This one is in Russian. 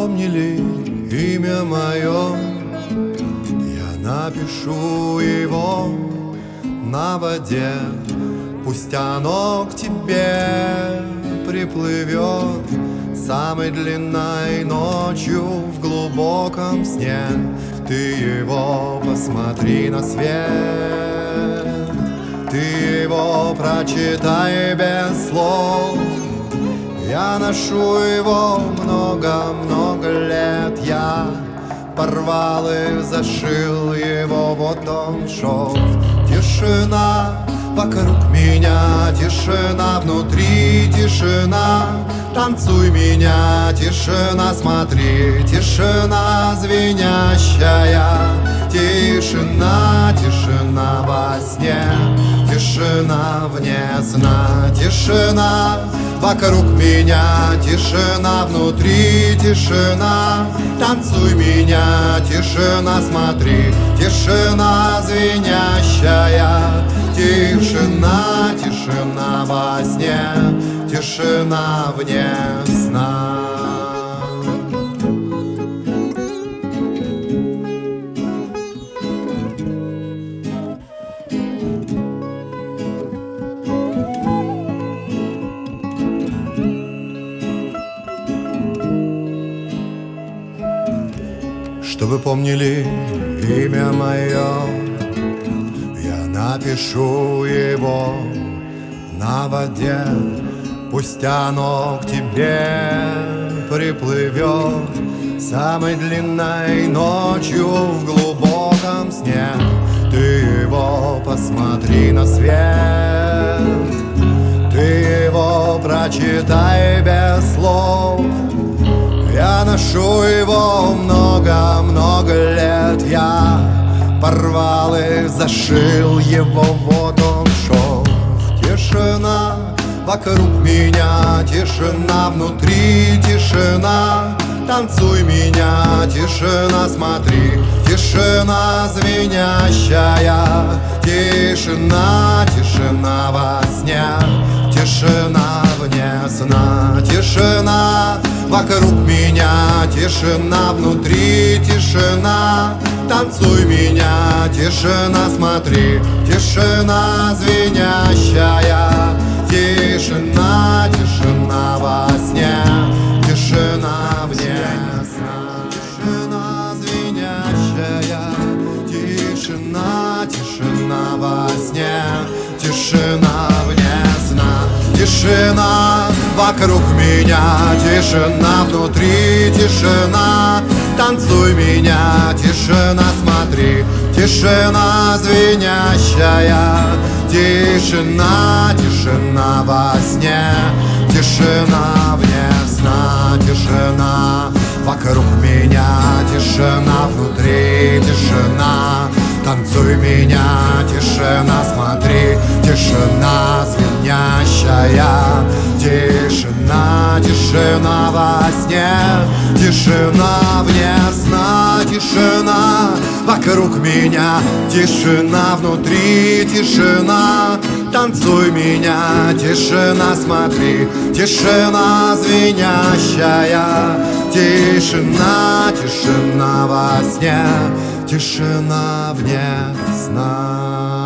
помнили имя мое, я напишу его на воде. Пусть оно к тебе приплывет самой длинной ночью в глубоком сне. Ты его посмотри на свет, ты его прочитай без слов. Я ношу его много-много лет, я порвал и зашил его, вот он шов. Тишина вокруг меня, тишина внутри, тишина. Танцуй меня, тишина, смотри, тишина звенящая. Тишина, тишина во сне, тишина вне сна. Тишина вокруг меня, тишина внутри, тишина. Танцуй меня, тишина, смотри, тишина звенящая. Тишина, тишина во сне, тишина вне сна. Чтобы помнили имя мое, я напишу его на воде. Пусть оно к тебе приплывет самой длинной ночью в глубоком сне. Ты его посмотри на свет, ты его прочитай без слов. Я ношу его много-много лет, я порвал и зашил его, вот он шов. Тишина вокруг меня, тишина внутри, тишина. Танцуй меня, тишина, смотри, тишина звенящая. Тишина, тишина во сне, тишина вне сна. Тишина вокруг меня, тишина внутри, тишина. Танцуй меня, тишина, смотри, тишина звенящая. Тишина, тишина во сне, тишина вне сна. Тишина звенящая, тишина, тишина во сне, тишина вне сна. Тишина вокруг меня, тишина внутри, тишина. Танцуй меня, тишина, смотри, тишина звенящая. Тишина, тишина во сне, тишина вне сна. Тишина вокруг меня, тишина внутри, тишина. Танцуй меня, тишина, смотри, тишина звенящая. Тишина, тишина во сне, тишина вне сна. Тишина вокруг меня, тишина внутри, тишина. Танцуй меня, тишина, смотри, тишина звенящая. Тишина, тишина во сне, тишина вне сна.